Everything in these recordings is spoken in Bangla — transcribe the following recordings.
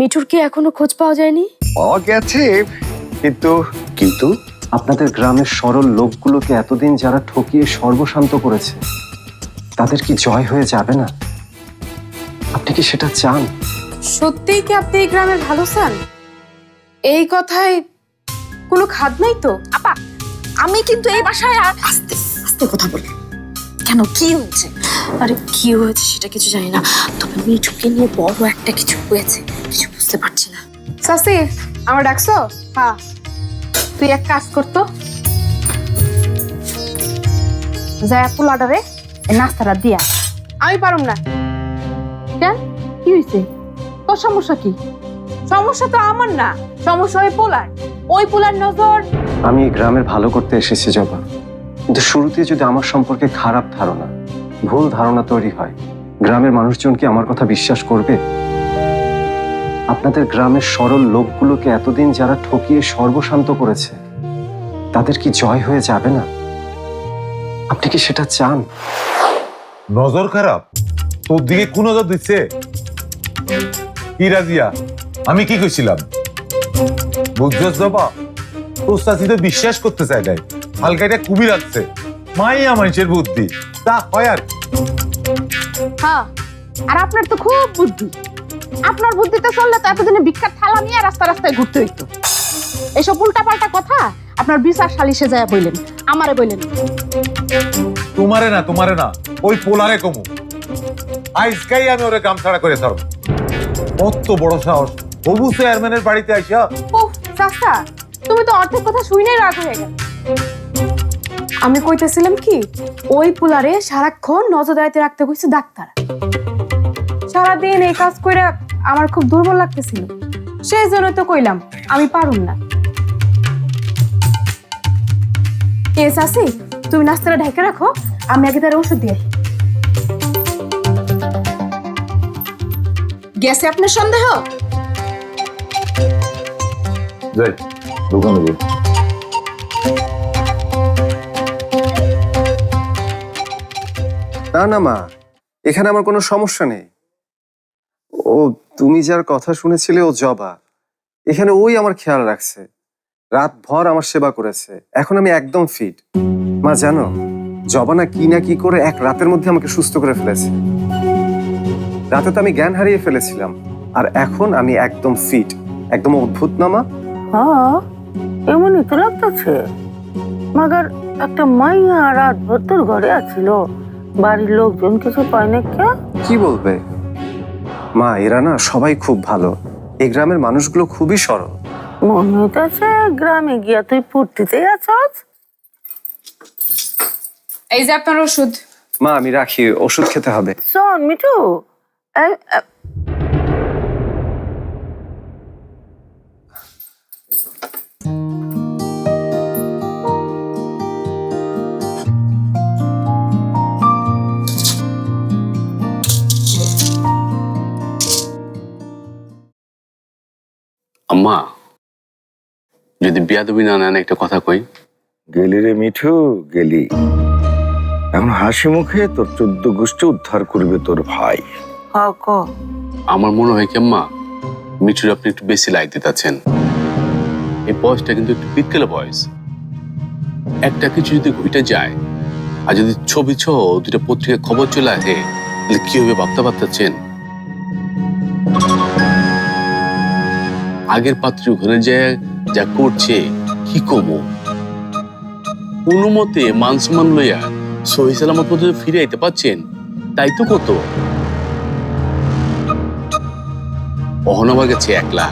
মিঠুর কি এখনো খোঁজ পাওয়া যায়নি? পাওয়া গেছে, কিন্তু কিন্তু আপনাদের গ্রামের সরল লোকগুলোকে এতদিন যারা ঠকিয়ে সর্বশান্ত করেছে, তাদের কি জয় হয়ে যাবে না? আপনি কি সেটা চান? সত্যিই কি আপনি এই গ্রামের ভালো চান? এই কথায় কোনো খাদ নাই তো? আপা, আমি কিন্তু এই বাসায় আর আস্তে আস্তে কথা বলি। কেন, কি হয়েছে? আরে কি হয়েছে সেটা কিছু জানি না, তবে মিঠুকে নিয়ে বড় একটা কিছু হয়েছে, কিছু বুঝতে পারছি না। সাসি, আমার ডাকছো? হ্যাঁ, তুই এক কাজ করতো, যায় পোলাডারে নাস্তাটা দিয়া। আমি পারুম না। কেন, কি হয়েছে? তোর সমস্যা কি? সমস্যা তো আমার না, সমস্যা ওই পোলার। ওই পোলার নজর। আমি এই গ্রামের ভালো করতে এসেছি জবা, কিন্তু শুরুতে যদি আমার সম্পর্কে খারাপ ধারণা, ভুল ধারণা তৈরি হয়, গ্রামের মানুষজন কি আমার কথা বিশ্বাস করবে? আপনাদের গ্রামের সরল লোকগুলোকে এতদিন যারা ঠকিয়ে সর্বশান্ত করেছে, তাদের কি জয় হয়ে যাবে না? আপনি কি সেটা চান? নজর খারাপ? তোর দিকে কোন নজর দিচ্ছে? কি রাজিয়া, আমি কি কইছিলাম? বুঝছস বাবা, তোর চাচি তো বিশ্বাস করতে চাই নাই, হালকা এটা কুবি রাখছে। মাইয়া মানুষের বুদ্ধি, তা হয় আর। হ্যাঁ, আর আপনার তো খুব বুদ্ধি। আপনার বুদ্ধিতে চললে তো এতদিনে ভিক্ষার থালা নিয়ে রাস্তা রাস্তায় ঘুরতে হইতো। এসব উল্টাপাল্টা কথা আপনার বিচার সালিশে যায় বললেন, আমারে বললেন। তোমারে না, ওই পোলারে কমু। আজকাই আমি ওরে কাম ছাড়া করে ছাড়ব। কত বড় সাহস, হবু চেয়ারম্যানের বাড়িতে আইসা। ওহ চাচা, তুমি তো অর্ধেক কথা শুনেই রাগ হয়ে গেল। আমি কইতেছিলাম কি, ওই পোলারে সারাক্ষণ নজরদারিতে রাখতে কইছে ডাক্তার। সারাদিন এই কাজ করে আমার খুব দুর্বল লাগতেছিল, সেই জন্য তো কইলাম আমি পারুম না। এ চাচি, তুমি নাস্তাটা ঢেকে রাখো, আমি আগে তার ওষুধ দিয়ে। গেছে আপনার সন্দেহ? যাই দোকানে যাই। না না মা, এখানে আমার কোনো সমস্যা নেই। ও, তুমি যার কথা শুনেছিলে ও জবা, এখানে ওই আমার খেয়াল রাখছে, রাত ভর আমার সেবা করেছে। এখন আমি একদম ফিট। মা জানো, জবা না কি করে এক রাতের মধ্যে আমাকে সুস্থ করে ফেলেছে। রাতে তো আমি জ্ঞান হারিয়ে ফেলেছিলাম, আর এখন আমি একদম ফিট, একদম অদ্ভুত না মা? হ্যাঁ, এমনই তো লাগতেছে। মাগার একটা মাইয়া রাত ভর তোর ঘরে আছিল, বাড়ির লোকজন কিছু পায় না কে? কি বলবে মা, এরা না সবাই খুব ভালো। এই গ্রামের মানুষগুলো খুবই সরল। মনে হইতেছে গ্রামে গিয়া তুই ফুর্তিতেই আছস। এই যে আপনার ওষুধ। মা আমি রাখি, ওষুধ খেতে হবে। শোন মিঠু, আম্মা, যদি বিয়াদবি না নেন একটা কথা কই। গেলি রে মিঠু, গেলি। এখন হাসি মুখে তোর 14 গোষ্ঠী উদ্ধার করবে তোর ভাই। ক আমার মনে হয় কি আম্মা, মিঠুর আপনি একটু বেশি লাইক দিতেছেন। এই বয়সটা কিন্তু একটু বিকেলে বয়স। একটা কিছু যদি ঘুইটে যায়, আর যদি ছবি ছ দুটা পত্রিকায় খবর চলে আসে, তাহলে কি হবে ভাবতে পারতেছেন? আগের পাত্র ঘরে যায় যা করছে কি কমো, কোনো মতে মান সম্মান লইয়া সহি সালামত পর্যন্ত ফিরে আইতে পারছেন, তাই তো কত। অহনবা গেছে একলা,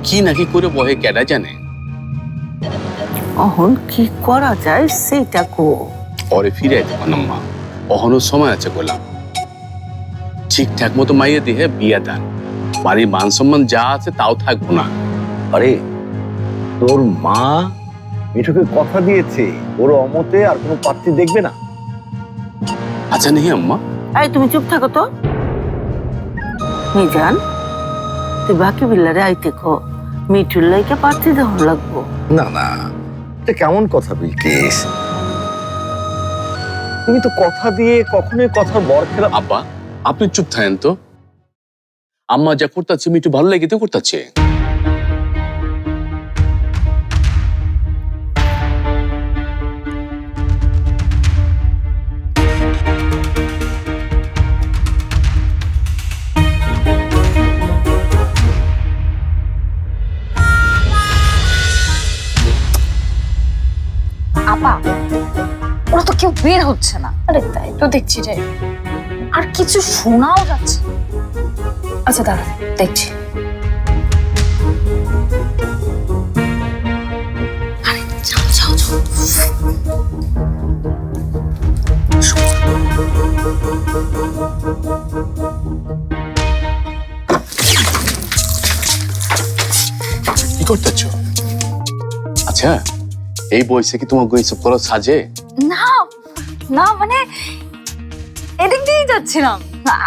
কি নাকি করে বহে কেডা জানে। অহন কি করা যায় সেইটা কো। পরে ফিরে আইতে পারলাম মা, অহনো সময় আছে গোলাম। ঠিকঠাক মতো মাইয়ে দিয়ে বিয়া দেন, বাড়ির মান সম্মান যা আছে তাও থাকবো না। আরে তোর মা মিঠুকে কথা দিয়েছে, ওর অমতে আর কোনো পাত্রী দেখবে না। আচ্ছা নেই আম্মা। এই তুমি চুপ থাকো তো। মিজান, তুই বাকি বিল্লারে আইতে কো, মিঠুর লাইকে পাত্রী দেওয়া লাগবো। না না, এটা কেমন কথা বিলকিস? তুমি তো কথা দিয়ে কখনোই কথার বর খেলা। আব্বা, আপনি চুপ থাকেন তো। আম্মা যা করতেছে মিঠু ভালো লেগে তো করতেছে। আপা ওরা তো কেউ বের হচ্ছে না। আরে তাই তো দেখছি রে, আর কিছু শোনাও যাচ্ছে। আচ্ছা দাঁড়া দেখছি। আরে যাও যাও যাও। কি করতেছ? আচ্ছা এই বয়সে কি তোমার এইসব করা সাজে? না না মানে এদিক দিয়েই যাচ্ছিলাম,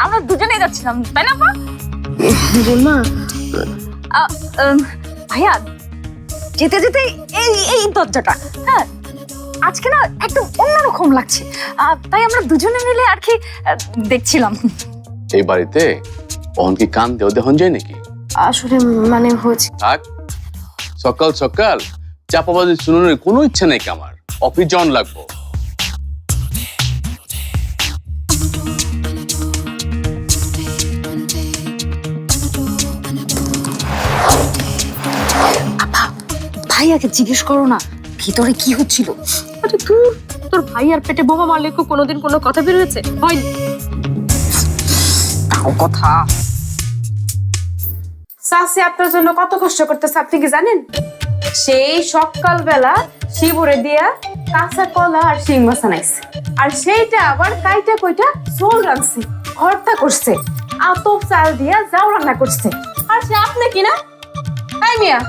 আমরা দুজনেই যাচ্ছিলাম তাই না? ভাইয়া যেতে যেতে এই এই দরজাটা, হ্যাঁ আজকে না একদম অন্যরকম লাগছে, তাই আমরা দুজনে মিলে আর কি দেখছিলাম। এই বাড়িতে অহন কি কান দেও দেহন যায় নাকি? আসলে মানে হচ্ছে থাক, সকাল সকাল চাপাবাজি শুনানোর কোনো ইচ্ছা নেই আমার, অফিস যাওয়ান লাগবো। ভাইয়াকে জিজ্ঞেস করো না ভিতরে কি হচ্ছিল। আরে তোর ভাই আর পেটে বোমা মারলে কি কোনোদিন কোনো কথা বের হয়েছে? হয়নি। তাও কথা। চাচি আপনার জন্য কত কষ্ট করতেছে আপনি কি জানেন? সেই সকালবেলা শিবরে দিয়া কাঁচা কলা আর শিং মাছ আনাইছে, আর সেইটা আবার কাইটা কইটা ঝোল রাখছে, ভর্তা করছে, আতপ চাল দিয়া যাও রান্না করছে। আর সে আপনি কি না? তাই মিয়া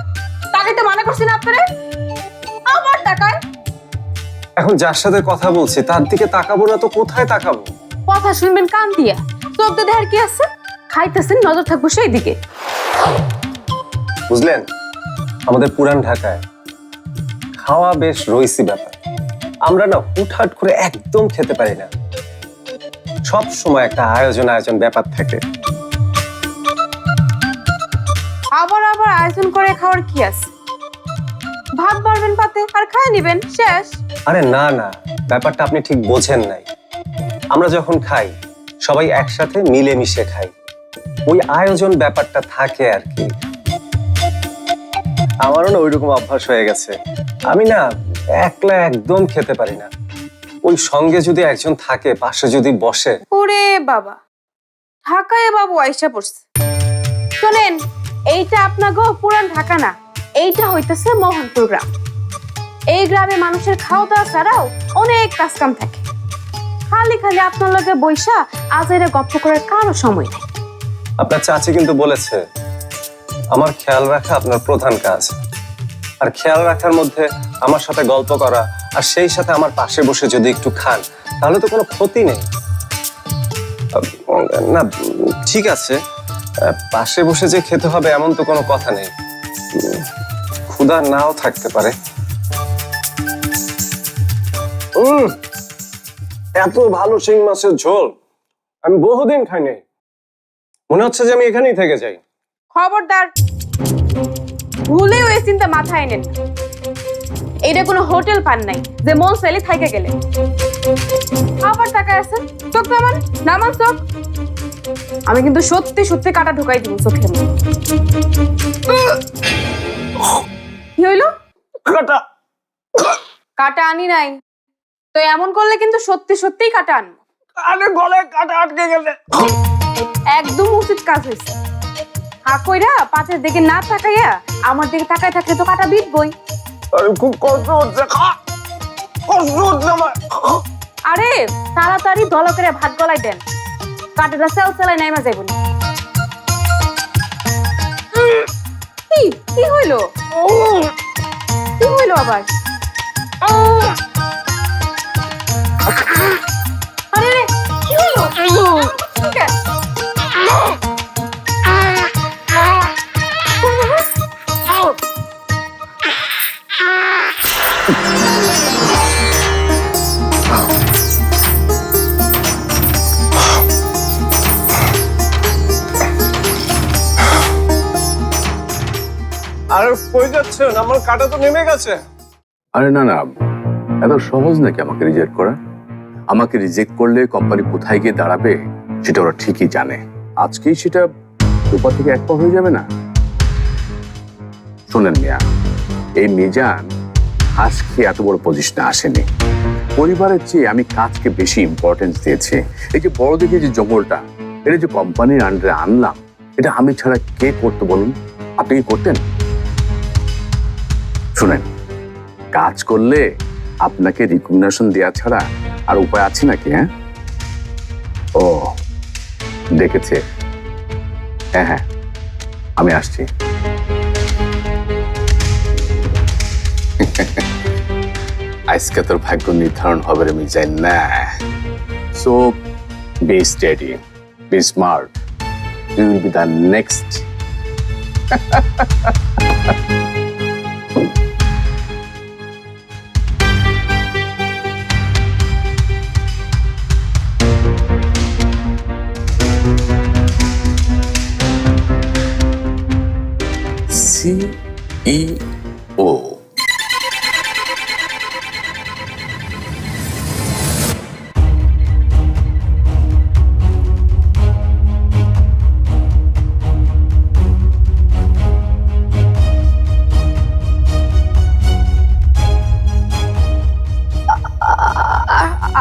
তাকে তো মানা করছি না আপনারে, আবার টাকায়। এখন যার সাথে কথা বলছি তার দিকে তাকাবো না তো কোথায় তাকাবো? কথা শুনবেন কান দিয়া, চোখ দিয়ে দেখার কি আছে? খাইতেছেন, নজর থাকবো সেই দিকে। বুঝলেন, আমাদের পুরান ঢাকায় খাওয়া বেশ রইছি ব্যাপার। আমরা না হুটহাট করে একদম খেতে পারি না, সব সময় একটা আয়োজন ব্যাপার থাকে। আবার আয়োজন করে খাওয়ার কি আছে? ভাত বাড়বেন পাতে আর খায় নিবেন, শেষ। আরে না না, ব্যাপারটা আপনি ঠিক বোঝেন নাই। আমরা যখন খাই সবাই একসাথে মিলেমিশে খাই, ওই আয়োজন ব্যাপারটা থাকে আর কি। আমারও না ওইরকম অভ্যাস হয়ে গেছে, আমি না একলা একদম খেতে পারি না। ওই সঙ্গে যদি একজন থাকে, পাশে যদি বসে। ওরে বাবা, ঢাকায় বাবু আইসা পড়ছে। শোনেন, এইটা আপনার গো পুরান ঢাকা না, এইটা হইতেছে মোহনপুর গ্রাম। এই গ্রামে মানুষের খাওয়া দাওয়া ছাড়াও অনেক কাজ কাম থাকে। খালি খালি আপনার লগে বৈশা আজাইরা গপ্প করার কারো সময় নেই। আপনার চাচি কিন্তু বলেছে আমার খেয়াল রাখা আপনার প্রধান কাজ, আর খেয়াল রাখার মধ্যে আমার সাথে গল্প করা আর সেই সাথে আমার পাশে বসে যদি একটু খান তাহলে তো কোনো ক্ষতি নেই। না ঠিক আছে, পাশে বসে যে খেতে হবে এমন তো কোনো কথা নেই, ক্ষুধা নাও থাকতে পারে। এত ভালো শিং মাছের ঝোল আমি বহুদিন খাইনি, মনে হচ্ছে যে আমি এখানেই থেকে যাই। খবরদার, ভুলেও এই চিন্তা মাথায় নেন। এইটা কোনো হোটেল পান নাই যে মন চাইলে থাইকে গেলে। আবার টাকা আছে, চোখ নামান, নামান চোখ। আমি কিন্তু সত্যি সত্যি কাটা ঢুকাই দিব চোখের মধ্যে। কি হইলো? কাটা কাটা আনি নাই তো এমন করলে কিন্তু সত্যি সত্যিই কাটা আনবো। আরে গলে কাটা আটকে গেছে। একদম উচিত কাজ হয়েছে। হা কইরা পাতের দিকে না তাকাইয়া আমার দিকে তাকায় থাকলে তো কাটা বিঁধবই। আরে খুব কষ্ট হচ্ছে, কষ্ট হচ্ছে আমার। আরে তাড়াতাড়ি দলা করে ভাত গলায় দেন, কাটাটা সেল সেলাই নাইমা যাইব না। কি হইলো? কি হইলো আবার? আরে রে, কি হইলো? ঠিক আছে। আর কই যাচ্ছেন? আমার কাটা তো নেমে গেছে। আরে না না, এত সহজ নাকি আমাকে রিজেক্ট করা? আমাকে রিজেক্ট করলে কোম্পানি কোথায় গিয়ে দাঁড়াবে সেটা ওরা ঠিকই জানে। আজকেই সেটা উপর থেকে এক পা হয়ে যাবে না। শোনেন মিয়া, এই মিজান হাঁস খেয়ে এত বড় পজিশনে আসেনি। পরিবারের চেয়ে আমি কাজকে বেশি ইম্পর্টেন্স দিয়েছি। এই যে বড় দেখে যে জঙ্গলটা, এটা যে কোম্পানির আন্ডারে আনলাম, এটা আমি ছাড়া কে করতে বলুন? আপনি কি করতেন? শুনেন, কাজ করলে আপনাকে রিকগনিশন দেওয়া ছাড়া আর উপায় আছে নাকি? হ্যাঁ, ও দেখেছে। হ্যাঁ হ্যাঁ, আমি আসছি। আজকে তোর ভাগ্য নির্ধারণ হবে রে মিজাইন না। So be steady, be smart, you will be the next. CEO.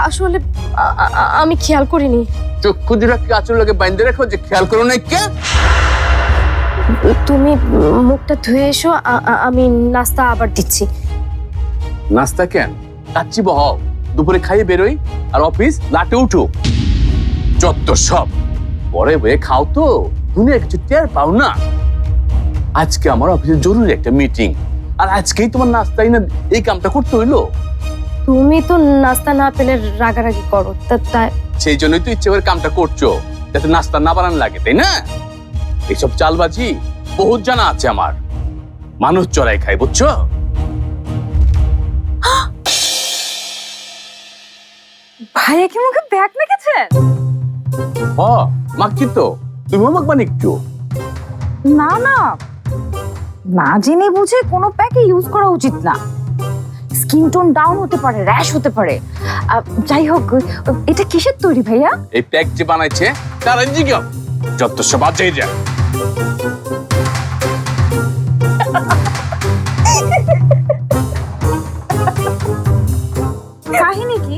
আসলে আমি খেয়াল করিনি। চক্ষু দুটা কি আচর লাগে বাইন্ধে রাখো যে খেয়াল করো না কে? তুমি মুখটা ধুয়ে এসো, আমি নাস্তা আবার দিচ্ছি। নাস্তা কেন? কাচ্চি বহাও, দুপুরে খাইয়ে বেরোই, আর অফিস লাটে উঠো। যত সব পরে বয়ে খাও তো দুনিয়া কিছু টের পাও না। আজকে আমার অফিসে জরুরি একটা মিটিং, আর আজকেই তোমার নাস্তাই না এই কামটা করতে হইলো। তুমি তো নাস্তা না পেলে রাগারাগি করো, তাই সেই জন্যই তো ইচ্ছে করে কামটা করছো, যাতে নাস্তা না বানান লাগে, তাই না? এইসব চালবাজি বহুত জানা আছে আমার। মানুষ চড়াই খাই, বুঝছো? ভাইয়া কি মুখে ব্যাগ মেখেছেন? হ, মাখছি তো। তুমিও মাখবা একটু? না না, না জেনে বুঝে কোনো প্যাকে ইউজ করা উচিত না। স্কিন টোন ডাউন হতে পারে, র্যাশ হতে পারে। যাই হোক, এটা কিসের তৈরি ভাইয়া? এই প্যাক যে বানাইছে তারা জিজ্ঞাসা যত সব আজই যায়। কাহিনী কি?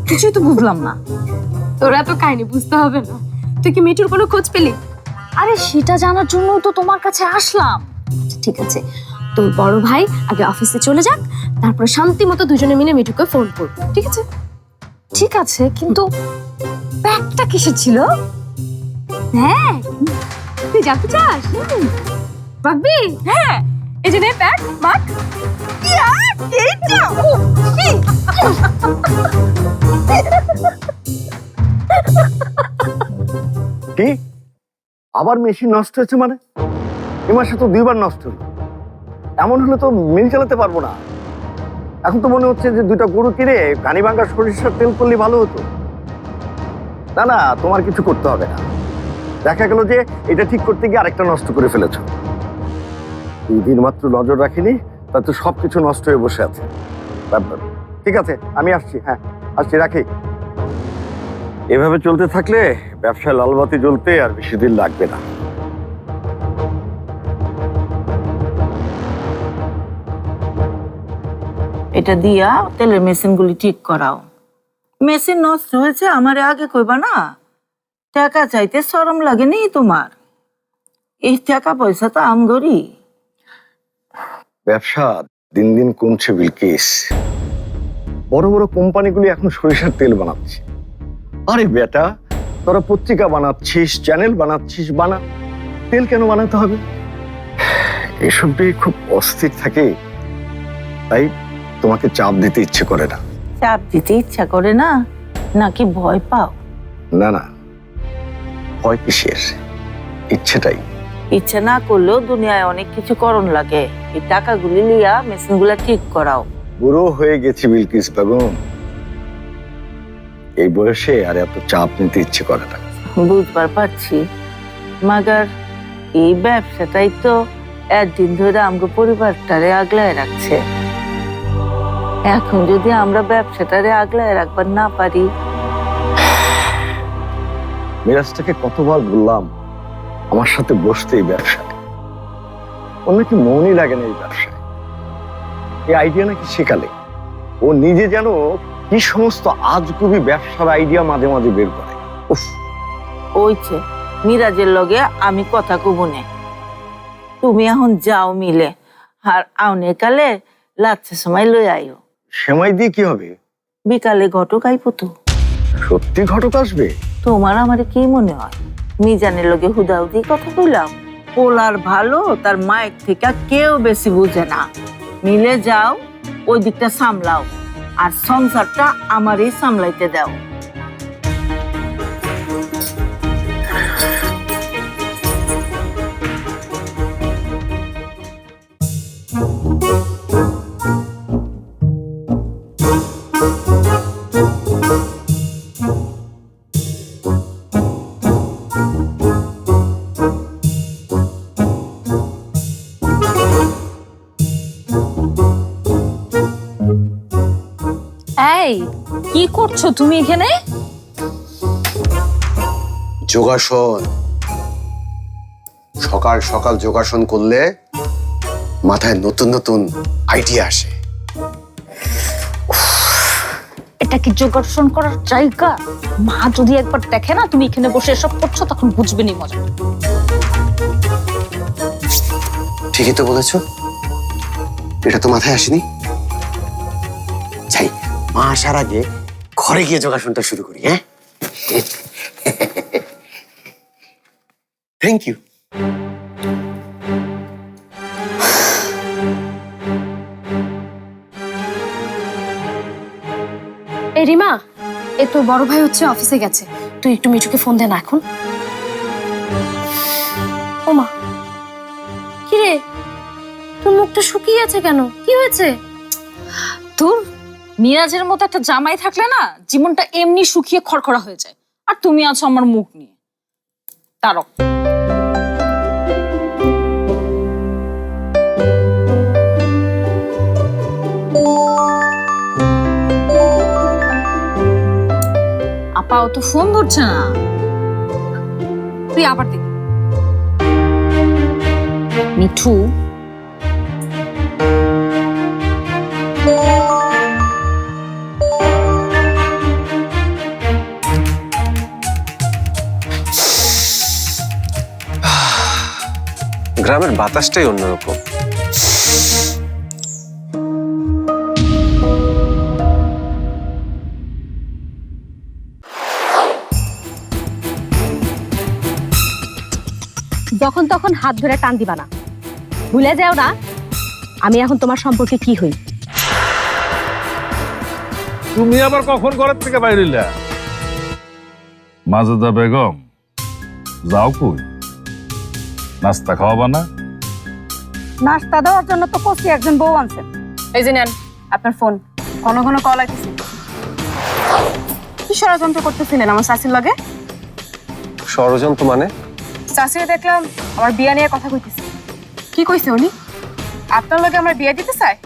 কিছুই তো বুঝলাম না। তোরা তো কাহিনী বুঝতে হবে না। তুই কি মিঠুর কোনো খোঁজ পেলি? আরে সেটা জানার জন্য তো তোমার কাছে আসলাম। ঠিক আছে, তোর বড় ভাই আগে অফিসে চলে যাক, তারপরে শান্তি মতো দুজনে মিলে মিঠুকে ফোন করবো, ঠিক আছে? ঠিক আছে, কিন্তু ব্যাগটা কিসের ছিল? হ্যাঁ, তুই জানতে চাস? মাখবি? হ্যাঁ, এই যে নে প্যাক, মাখ। কি আবার মেশিন নষ্ট হয়েছে? মানে এ মাসে তো 2বার নষ্ট হলো। এমন হলে তো মিল চালাতে পারবো না। এখন তো মনে হচ্ছে যে 2টা গরু কিনে গানি ভাঙ্গা সরিষার তেল করলে ভালো হতো। না না, তোমার কিছু করতে হবে না। দেখা গেল যে এটা ঠিক করতে গিয়ে আরেকটা নষ্ট করে ফেলেছো। 2 দিন মাত্র নজর রাখিনি, তাতে সবকিছু নষ্ট হয়ে বসে আছে। ঠিক আছে, আমি আসছি। হ্যাঁ আসছি, রাখি। এভাবে চলতে থাকলে ব্যবসায় লালবাতি জ্বলতে আর বেশি দিন লাগবে না। এটা দিয়া তেলের মেশিনগুলি ঠিক করাও। মেশিন নষ্ট হয়েছে আমারে আগে কইবা না? টাকা চাইতে শরম লাগেনি তোমার? এই টাকা পয়সা তো আমগরি। ব্যবসা দিন দিন কমছে বিলকিস। বড় বড় কোম্পানিগুলি এখন সরিষার তেল বানাচ্ছে। আরে বেটা, তোরা পত্রিকা বানাচ্ছিস, চ্যানেল বানাচ্ছিস, বানা। তেল কেন বানাতে হবে? এসব দিয়ে খুব অস্থির থাকে, তাই তোমাকে চাপ দিতে ইচ্ছে করে না। চাপ দিতে ইচ্ছা করে না নাকি ভয় পাও? না না, ভয় কিসের, ইচ্ছেটাই। ইচ্ছা না করলেও দুনিয়ায় অনেক কিছু করণ লাগে। এই টাকাগুলি লিয়া মেশিনগুলা ঠিক করাও। বুড়ো হয়ে গেছি বিলকিস বেগম, এই বয়সে আর এত চাপ নিতে ইচ্ছে করে না। বুঝবার পারছি, মাগার এই ব্যবসাটাই তো একদিন ধরে আমগো পরিবারটারে আগলায় রাখছে। এখন যদি আমরা ব্যবসাটারে আগলায় রাখবার না পারি, মিরাজটাকে কতবার বললাম আমার সাথে বসতে এই ব্যবসায়, ওর নাকি মনই লাগে না এই ব্যবসায়। এই আইডিয়া নাকি শেখালে ও নিজে যেন কি সমস্ত আজগুবি ব্যবসার আইডিয়া মাঝে মাঝে বের করে। উফ, ওইছে মিরাজের লগে আমি কথা কবনে। তুমি এখন যাও মিলে, আর আউনে কালে লাচ্ছে সময় লই আইও। সেমাই দিয়ে কি হবে? বিকালে ঘটক আইপো তো। সত্যি ঘটক আসবে? তোমার আমারে কি মনে হয় মিজানের লগে হুদাহুদি কথা কইলাম? পোলার ভালো তার মায়ের থেকে কেউ বেশি বুঝে না। মিলে যাও, ওই দিকটা সামলাও, আর সংসারটা আমারই সামলাইতে দাও। এই কি করছো তুমি এখানে? যোগাসন। সকাল সকাল যোগাসন করলে মাথায় নতুন নতুন আইডিয়া আসে। এটা কি যোগাসন করার জায়গা? মা যদি একবার দেখে না তুমি এখানে বসে এসব করছো, তখন বুঝবে নি মজা। ঠিকই তো বলেছ, এটা তো মাথায় আসেনি। যাই, মা আসার আগে ঘরে গিয়ে যোগাসনটা শুরু করি। হ্যাঁ, থ্যাংক ইউ। এই রিমা, এ তোর বড় ভাই হচ্ছে অফিসে গেছে, তুই একটু মিঠুকে ফোন দে না এখন। ওমা, কি রে, তোর মুখটা শুকিয়ে আছে কেন? কি হয়েছে? তোর মিরাজের মতো একটা জামাই থাকলে না জীবনটা এমনি শুকিয়ে খড়খড়া হয়ে যায়, আর তুমি আছো আমার মুখ নিয়ে। তারক, আপা ও তো ফোন ধরছে না। তুই আবার দেখ। মিঠু, গ্রামের বাতাসটাই অন্যরকম। যখন তখন হাত ধরে টান দিবা না, ভুলে যাও না আমি এখন তোমার সম্পর্কে কি হই। তুমি আবার কখন ঘরের থেকে বাইরে হইলা? মাজেদা বেগম, যাও কই? নাস্তা খাওয়াবা না? নাস্তা দেওয়ার জন্য তো কষি একজন বউ আনছেন। এই যে নেন আপনার ফোন, ঘন ঘন কল আসতেছে। কি ষড়যন্ত্র করতেছিলেন আমার শাশুর লগে? ষড়যন্ত্র মানে? শাশুড়ি দেখলাম আমার বিয়া নিয়ে কথা কইতেছে। কি কইছে উনি? আপনার লগে আমার বিয়া দিতে চায়?